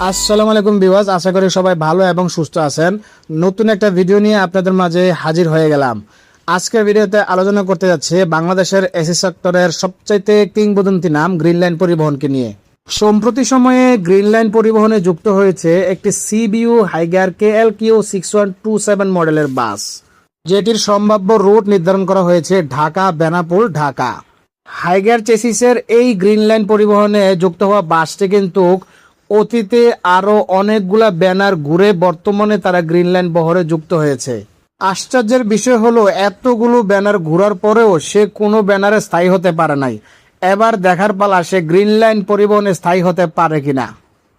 আসসালামু আলাইকুম ভিউয়ার্স, আশা করি সবাই ভালো এবং সুস্থ আছেন। নতুন একটা ভিডিও নিয়ে আপনাদের মাঝে হাজির হয়ে গেলাম। আজকের ভিডিওতে আলোচনা করতে যাচ্ছে বাংলাদেশের এসি সেক্টরের সবচাইতে কিংবদন্তি নাম গ্রিন লাইন পরিবহনকে নিয়ে। সম্প্রতি সময়ে গ্রিন লাইন পরিবহনে যুক্ত হয়েছে একটি সিবিইউ হাইগার KLQ 6127 মডেলের বাস, যেটির সম্ভাব্য রুট নির্ধারণ করা হয়েছে ঢাকা বেনাপোল ঢাকা। হাইগার চেসিসের এই গ্রিন লাইন পরিবহনে যুক্ত হওয়া বাসটি কিন্তু অতীতে আরো অনেকগুলা ব্যানার ঘুরে বর্তমানে তারা গ্রিন লাইন বহরে যুক্ত হয়েছে। আশ্চর্যের বিষয় হলো এতগুলো ব্যানার ঘুরার পরেও সে কোনো ব্যানারে স্থায়ী হতে পারে নাই। এবার দেখার পালা সে গ্রিন লাইন পরিবহনে স্থায়ী হতে পারে কিনা।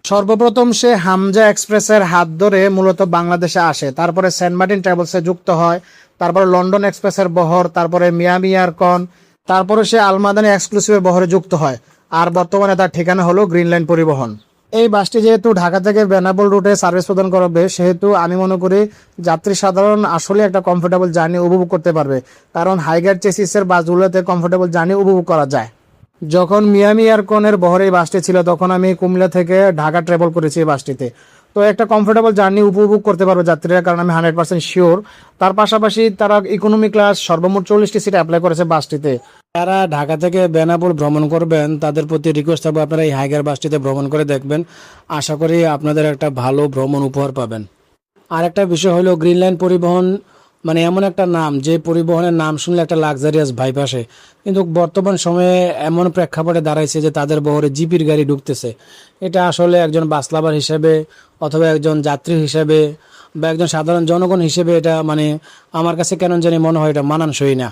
সর্বপ্রথম সে হামজা এক্সপ্রেসের হাত ধরে মূলত বাংলাদেশে আসে, তারপরে সেন্ট মার্টিন ট্রাভেলসে যুক্ত হয়, তারপরে লন্ডন এক্সপ্রেসের বহর, তারপরে মিয়ামি এয়ারকন, তারপরে সে আলমাদানি এক্সক্লুসিভের বহরে যুক্ত হয়। আর বর্তমানে তার ঠিকানা হলো গ্রিন লাইন পরিবহন। এই বাসটি যেহেতু ঢাকা থেকে বেনাপোল রুটে সার্ভিস প্রদান করবে, সেহেতু আমি মনে করি যাত্রী সাধারণ আসলে একটা কমফোর্টেবল জার্নি উপভোগ করতে পারবে, কারণ হাইগার চেসিসের বাসগুলোতে কমফোর্টেবল জার্নি উপভোগ করা যায়। যখন মিয়ামি এয়ারকনের বহরে এই বাসটি ছিল তখন আমি কুমিল্লা থেকে ঢাকা ট্রাভেল করেছি এই বাসটিতে। তো একটা কমফোর্টেবল জার্নি উপভোগ করতে পারবে যাত্রীরা, কারণ আমি 100% শিওর। তার পাশাপাশি তারা ইকোনমি ক্লাস সর্বমোট 40টি সিট অ্যাপ্লাই করেছে বাসটিতে। যারা ঢাকা থেকে বেনাপোল ভ্রমণ করবেন তাদের প্রতি রিকোয়েস্ট থাকবে আপনারা এই হাইগার বাসটিতে ভ্রমণ করে দেখবেন। আশা করি আপনাদের একটা ভালো ভ্রমণ উপহার পাবেন। আর একটা বিষয় হলো গ্রিন লাইন পরিবহন মানে এমন একটা নাম যে পরিবহনের নাম শুনলে একটা লাক্সারিয়াস ভাইব আসে, কিন্তু বর্তমান সময়ে এমন প্রেক্ষাপটে দাঁড়াইছে যে তাদের বহরে জিপির গাড়ি ঢুকতেছে। এটা আসলে একজন বাস লাভার হিসেবে অথবা একজন যাত্রী হিসেবে বা একজন সাধারণ জনগণ হিসেবে এটা মানে আমার কাছে কেন জানি মনে হয় এটা মানানসই না।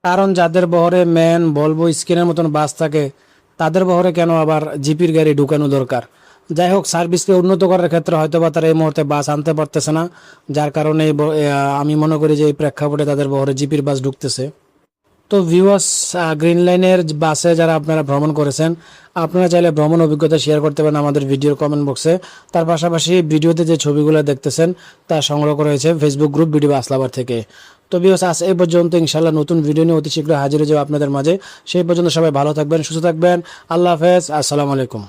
কারণ যাদের বহরে ম্যান ভলভো স্ক্রিনের মতন বাস থাকে তাদের বহরে কেন আবার জিপির গাড়ি ঢুকানো দরকার। যাই হোক, সার্ভিসকে উন্নত করার ক্ষেত্রে হয়তো বা তারা এই মুহূর্তে বাস আনতে পারতেছে না, যার কারণে আমি মনে করি যে এই প্রেক্ষাপটে তাদের বহরে জিপির বাস ঢুকতেছে। তো ভিউয়ার্স, গ্রিন লাইনের বাসে যারা আপনারা ভ্রমণ করেছেন আপনারা চাইলে ভ্রমণ অভিজ্ঞতা শেয়ার করতে পারেন আমাদের ভিডিওর কমেন্ট বক্সে। তার পাশাপাশি ভিডিওতে যে ছবিগুলো দেখতেছেন তা সংগ্রহ করা হয়েছে ফেসবুক গ্রুপ ভিডিও বাস লাভার থেকে। তো ভিউয়ার্স, আজ এই পর্যন্ত। ইনশাআল্লাহ নতুন ভিডিও নিয়ে অতি শীঘ্র হাজির হয়ে যাবো আপনাদের মাঝে। সেই পর্যন্ত সবাই ভালো থাকবেন, সুস্থ থাকবেন। আল্লাহ হাফেজ, আসসালামু আলাইকুম।